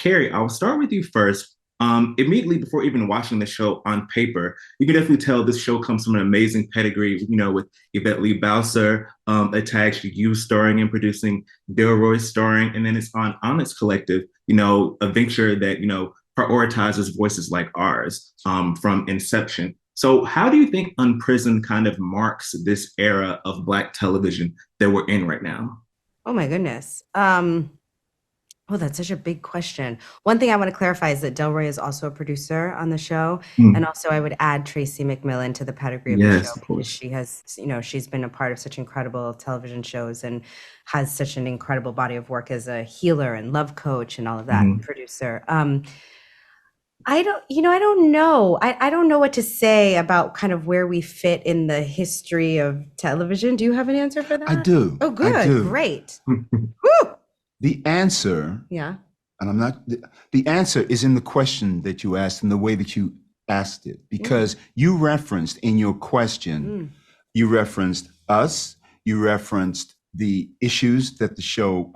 Kerry, I'll start with you first. Immediately before even watching the show on paper, you can definitely tell this show comes from an amazing pedigree, with Yvette Lee Bowser attached to you starring and producing, Delroy starring, and then it's on Onyx Collective, a venture that, prioritizes voices like ours from inception. So how do you think Unprisoned kind of marks this era of Black television that we're in right now? Oh my goodness. Oh, that's such a big question. One thing I want to clarify is that Delroy is also a producer on the show. And Mm, also I would add Tracy McMillan to the pedigree of the show yes, of because course. she has, she's been a part of such incredible television shows and has such an incredible body of work as a healer and love coach and all of that Mhm. producer. I don't know. I don't know what to say about kind of where we fit in the history of television. Do you have an answer for I that? do. Oh, I good. do. Great. Woo! The answer, Yeah. and I'm not, the answer is in the question that you asked and the way that you asked it, Mm, because you referenced in your question, mm, you referenced us, you referenced the issues that the show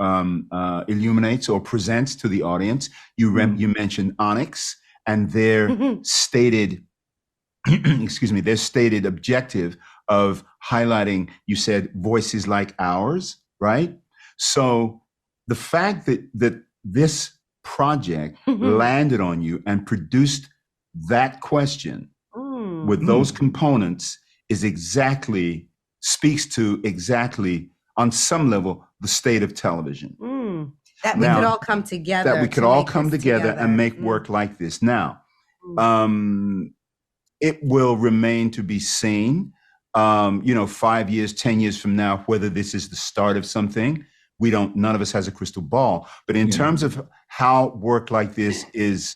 illuminates or presents to the audience. Mm, You mentioned Onyx and their mhm, stated, excuse me, their stated objective of highlighting, you said, voices like ours, right? So the fact that this project mhm, landed on you and produced that question mm, with those mm. components is exactly speaks to exactly on some level the state of television. mm. That we could Now all come that together we could to all make come this together and together. make work like this. Now, Mm, um, it will remain to be seen, 5 years, 10 years from now, whether this is the start of something. We don't, none of us has a crystal ball. But in Yeah. terms of how work like this is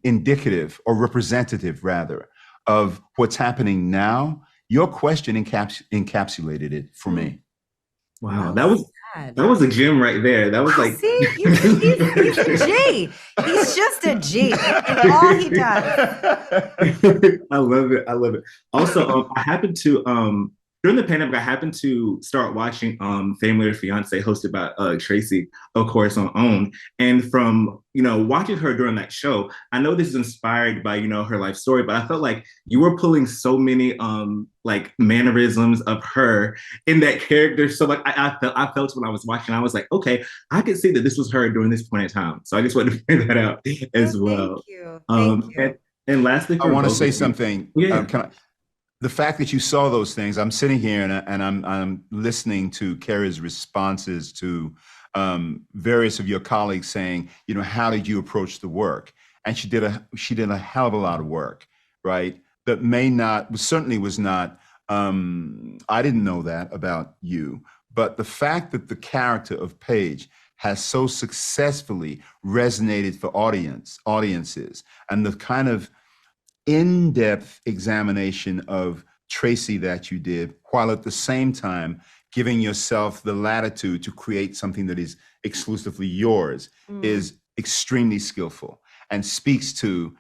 indicative or representative, rather, of what's happening now, your question encapsulated it for mm. me. Wow, Yeah. Well that said. was a gem right there. That was Wow, like see, he's a G. He's just a G in all he does. I love it. I love it. Also, I happened to during the pandemic, I happened to start watching Family or Fiance hosted by Tracy, of course, on OWN. And from watching her during that show, I know this is inspired by her life story, but I felt like you were pulling so many like mannerisms of her in that character. So like I felt when I was watching, I was like, okay, I could see that this was her during this point in time. So I just wanted to bring that out Oh, as thank well. you. Thank Um, you. and and lastly, I for want to both of say you, something. yeah, The fact that you saw those things, I'm sitting here and I'm listening to Kerry's responses to various of your colleagues saying, how did you approach the work? And she did a hell of a lot of work, right? That may not certainly was not. I didn't know that about you, but the fact that the character of Paige has so successfully resonated for audiences, and the kind of in-depth examination of Tracy that you did, while at the same time giving yourself the latitude to create something that is exclusively yours, Mm. is extremely skillful and speaks to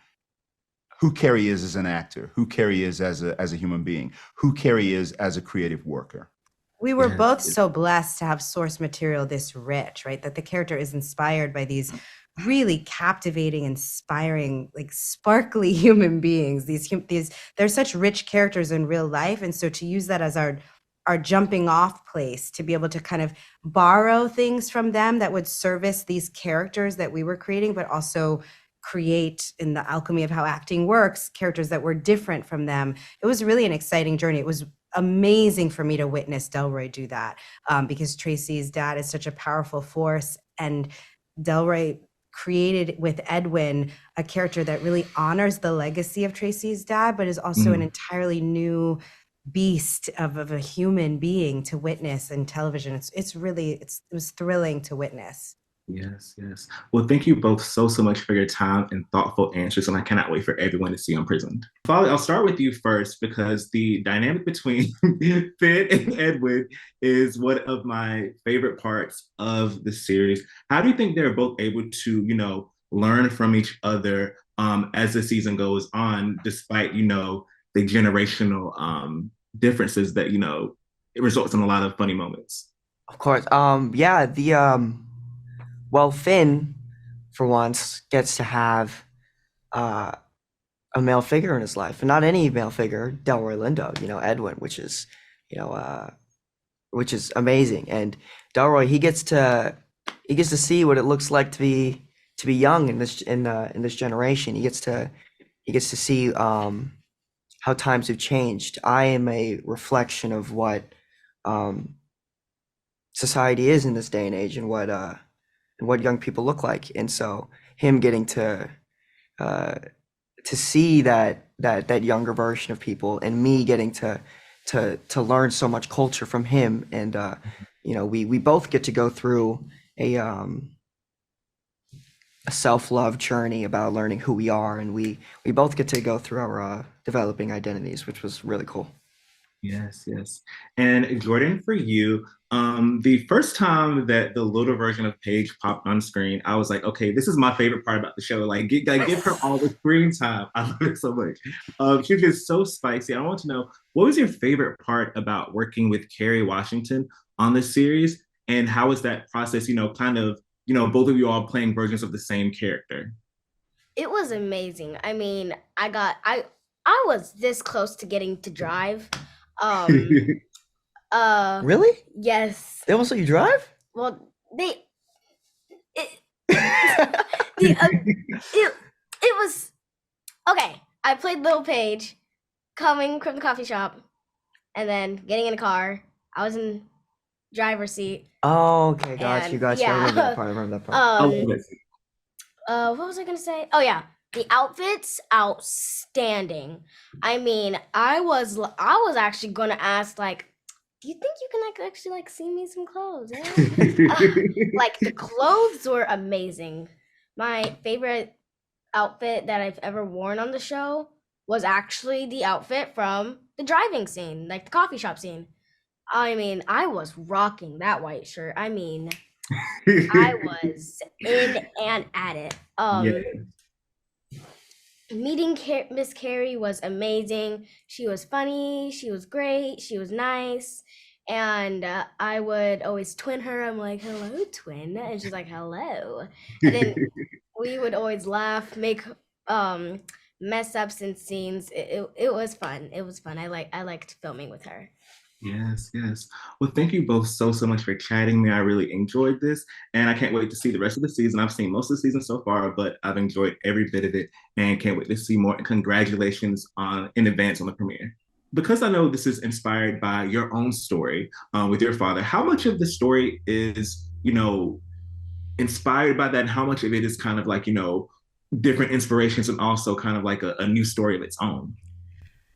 who Kerry is as an actor, who Kerry is as a human being, who Kerry is as a creative worker. We were yes, both so blessed to have source material this rich, right? That the character is inspired by these really captivating, inspiring, like sparkly human beings. These they're such rich characters in real life, and so to use that as our jumping off place to be able to kind of borrow things from them that would service these characters that we were creating, but also create in the alchemy of how acting works characters that were different from them. It was really an exciting journey. It was amazing for me to witness Delroy do that, because Tracy's dad is such a powerful force, and Delroy created with Edwin a character that really honors the legacy of Tracy's dad, but is also an mm, entirely new beast of a human being to witness in television. It's really it was thrilling to witness. yes. Well, thank you both so much for your time and thoughtful answers, and I cannot wait for everyone to see Imprisoned. Folly, I'll start with you first because the dynamic between Finn and Edwin is one of my favorite parts of the series. How do you think they're both able to, learn from each other as the season goes on, despite, the generational differences that, it results in a lot of funny moments? Of course. Yeah, the well, Finn for once, gets to have uh, a male figure in his life, and not any male figure, Delroy Lindo, Edwin, you know, uh, which is amazing. And Delroy, he gets to see what it looks like to be young in this generation. He gets to see how times have changed. I am a reflection of what um, society is in this day and age, and what young people look like. And so him getting uh, to see that younger version of people, and me getting to learn so much culture from him, and we both get to go through a self-love journey about learning who we are, and we both get to go through our developing identities, which was really cool. Yes, yes. And Jordyn, for you, the first time that the little version of Paige popped on screen, I was like, okay, this is my favorite part about the show. Like, give her all the screen time. I love it so much. She's just so spicy. I want to know, what was your favorite part about working with Kerry Washington on this series, and how was that process? Kind of, both of you all playing versions of the same character. It was amazing. I mean, I was this close to getting to drive. Really? Yes. They almost let you drive? Well, it, it was okay. I played Little Paige coming from the coffee shop, and then getting in a car. I was in driver's seat. Oh, okay, got you, And got you. I yeah. remember that part. I remember that part. I love Um, it. what was I gonna say? Oh yeah, the outfits outstanding. I mean, I was actually gonna ask, like, do you think you can actually see me some clothes? Yeah? Like, the clothes were amazing. My favorite outfit that I've ever worn on the show was actually the outfit from the driving scene, like the coffee shop scene. I mean, I was rocking that white shirt. I mean, I was in and at it. Yeah. Meeting Miss Carey was amazing. She was funny. She was great. She was nice. And I would always twin her. I'm like, hello, twin. And she's like, hello. And then we would always laugh, make mess ups in scenes. It was fun. It was fun. I liked filming with her. Yes, yes. Well, thank you both so much for chatting me. I really enjoyed this, and I can't wait to see the rest of the season. I've seen most of the season so far, but I've enjoyed every bit of it and can't wait to see more. And congratulations in advance on the premiere. Because I know this is inspired by your own story with your father, how much of the story is, inspired by that, and how much of it is kind of like, different inspirations and also kind of like a new story of its own?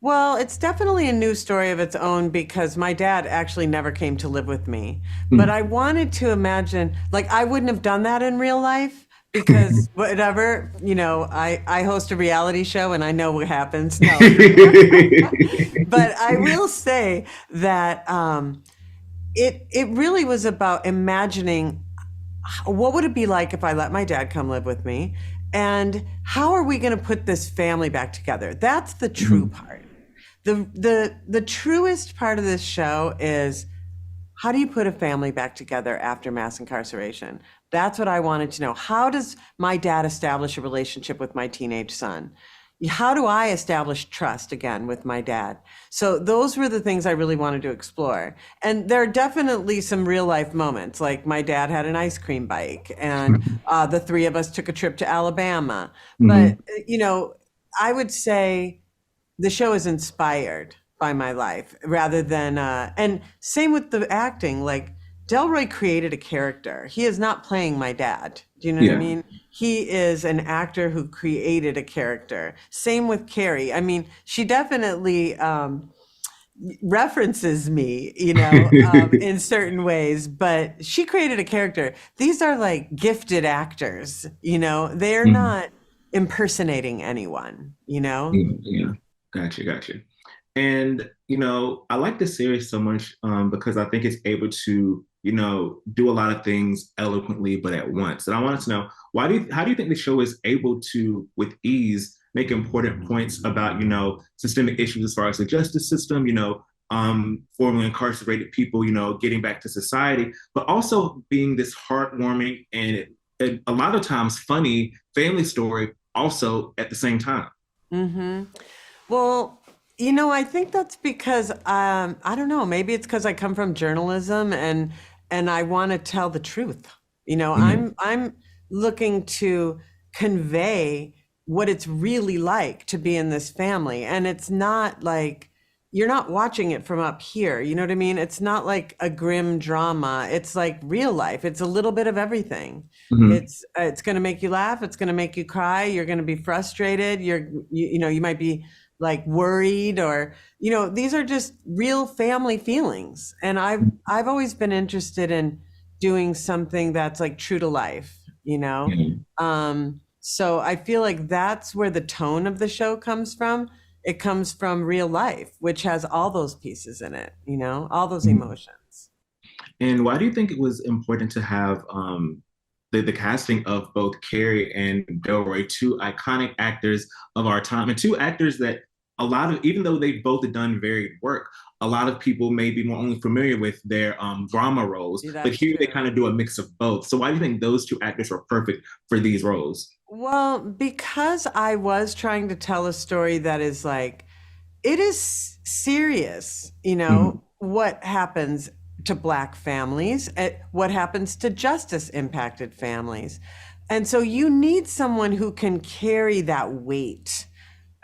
Well, it's definitely a new story of its own because my dad actually never came to live with me. Mm. But I wanted to imagine, like, I wouldn't have done that in real life because whatever, I host a reality show and I know what happens. No. But I will say that it really was about imagining what would it be like if I let my dad come live with me, and how are we going to put this family back together? That's the true part. The truest part of this show is, how do you put a family back together after mass incarceration? That's what I wanted to know. How does my dad establish a relationship with my teenage son? How do I establish trust again with my dad? So those were the things I really wanted to explore. And there are definitely some real life moments, like my dad had an ice cream bike and the three of us took a trip to Alabama. Mhm. But, I would say the show is inspired by my life rather than, and same with the acting, like Delroy created a character. He is not playing my dad. Do you know what I mean? He is an actor who created a character. Same with Kerry. I mean, she definitely references me, in certain ways, but she created a character. These are like gifted actors, they're not impersonating anyone, Yeah. Gotcha. And, I like this series so much because I think it's able to, do a lot of things eloquently, but at once. And I wanted to know, how do you think the show is able to, with ease, make important points about, systemic issues as far as the justice system, formerly incarcerated people, getting back to society, but also being this heartwarming and a lot of times funny family story also at the same time. Mm-hmm. Well, I think that's because I don't know, maybe it's because I come from journalism and I want to tell the truth. Mhm. I'm looking to convey what it's really like to be in this family. And it's not like you're not watching it from up here. You know what I mean? It's not like a grim drama. It's like real life. It's a little bit of everything. Mhm. It's going to make you laugh. It's going to make you cry. You're going to be frustrated. You might be like worried or these are just real family feelings. And I've always been interested in doing something that's like true to life, Mhm. so I feel like that's where the tone of the show comes from. It comes from real life, which has all those pieces in it, all those Mhm. emotions. And why do you think it was important to have the casting of both Kerry and Delroy, two iconic actors of our time, and two actors that a lot of, even though they've both done varied work, a lot of people may be more only familiar with their drama roles, Yeah, but that's here they true. kind of do a mix of both. So why do you think those two actors were perfect for these roles? Well, because I was trying to tell a story that is like, it is serious, Mhm. what happens to Black families, what happens to justice impacted families. And so you need someone who can carry that weight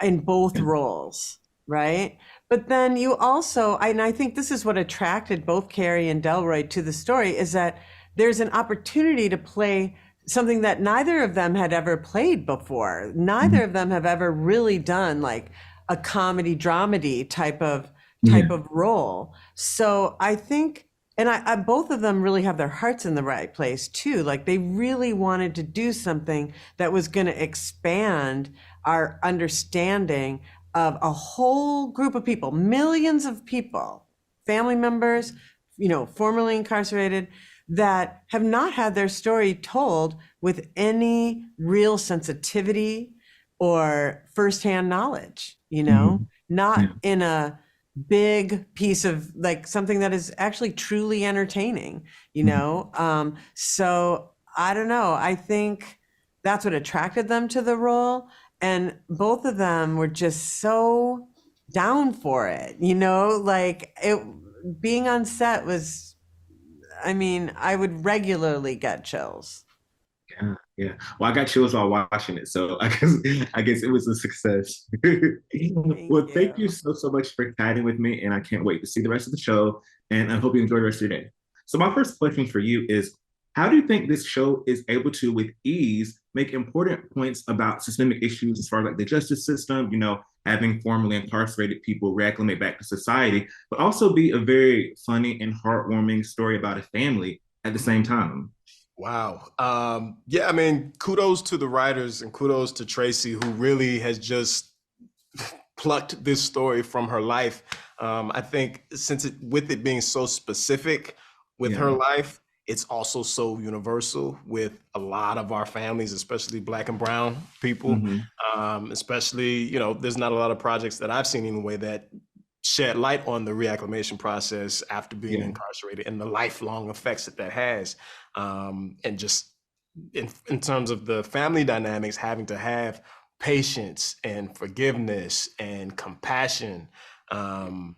in both Yeah. roles, right? But then you also, and I think this is what attracted both Kerry and Delroy to the story, is that there's an opportunity to play something that neither of them had ever played before. Neither Mhm. of them have ever really done like a comedy dramedy type Yeah. of role. So I think, and I both of them really have their hearts in the right place too. Like they really wanted to do something that was going to expand our understanding of a whole group of people, millions of people, family members, formerly incarcerated, that have not had their story told with any real sensitivity or firsthand knowledge, Mhm. not Yeah. in a big piece of like something that is actually truly entertaining, Mhm. So I don't know. I think that's what attracted them to the role. And both of them were just so down for it, like it being on set was, I mean, I would regularly get chills. Yeah, yeah. Well, I got chills while watching it, so I guess it was a success. Thank Well, thank you you. so much for chatting with me, and I can't wait to see the rest of the show. And I hope you enjoy the rest of your day. So, my first question for you is: how do you think this show is able to, with ease, make important points about systemic issues as far as like the justice system? Having formerly incarcerated people reacclimate back to society, but also be a very funny and heartwarming story about a family at the same time. Wow. Yeah, I mean, kudos to the writers and kudos to Tracy, who really has just plucked this story from her life. I think since with it being so specific with her Yeah. life, it's also so universal with a lot of our families, especially Black and Brown people. Mhm. Especially, there's not a lot of projects that I've seen anyway that shed light on the reacclimation process after being Yeah. incarcerated and the lifelong effects that has. And just in terms of the family dynamics, having to have patience and forgiveness and compassion, and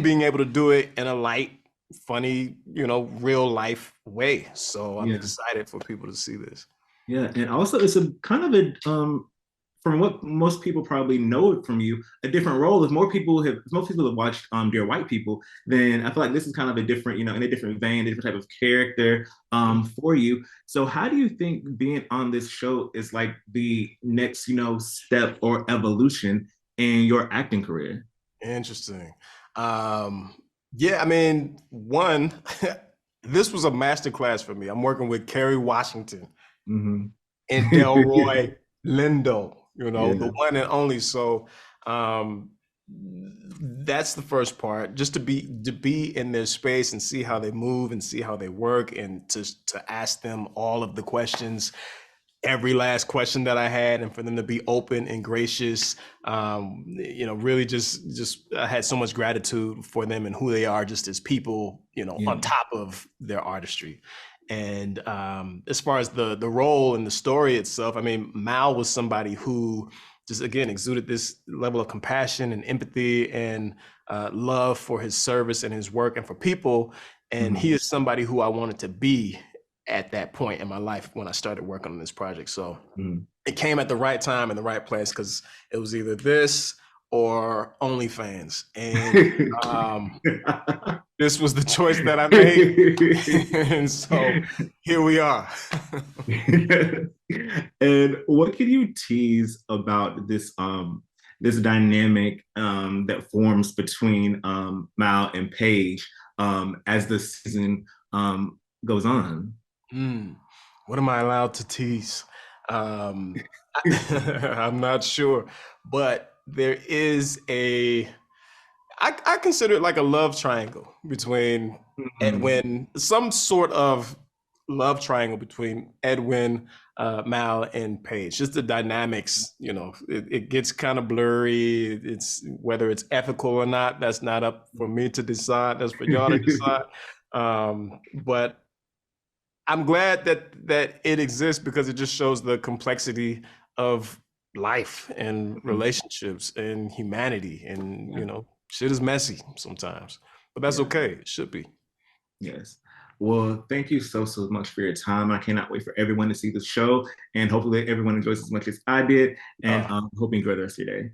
being able to do it in a light, funny, real life way. So I'm Yeah. excited for people to see this. Yeah. And also it's a kind of a from what most people probably know from you, a different role. If most people have watched Dear White People, then I feel like this is kind of a different, in a different vein, a different type of character for you. So how do you think being on this show is like the next, step or evolution in your acting career? Interesting. Um, yeah, I mean, one, this was a masterclass for me. I'm working with Kerry Washington Hmm. and Delroy Lindo, the Yeah. one and only. So um, that's the first part. Just to be in their space and see how they move and see how they work, and to ask them all of the questions, every last question that I had, and for them to be open and gracious. Really just I had so much gratitude for them and who they are just as people, Yeah. on top of their artistry. And as far as the role and the story itself, I mean, Mal was somebody who just, again, exuded this level of compassion and empathy and love for his service and his work and for people. And he is somebody who I wanted to be at that point in my life when I started working on this project. So it came at the right time and the right place, because it was either this or OnlyFans. And this was the choice that I made. And so here we are. And what can you tease about this this dynamic that forms between Mal and Paige as the season goes on? What am I allowed to tease? I'm not sure, but there is I consider it like a love triangle between Edwin, some sort of love triangle between Edwin, Mal, and Paige. Just the dynamics, you know, it gets kind of blurry. It's whether it's ethical or not, that's not up for me to decide. That's for y'all to decide. But I'm glad that it exists, because it just shows the complexity of life and relationships and humanity. And, you know, shit is messy sometimes, but that's okay. It should be. Yes. Well, thank you so much for your time. I cannot wait for everyone to see the show, and hopefully everyone enjoys as much as I did, and hope you enjoy the rest of your day.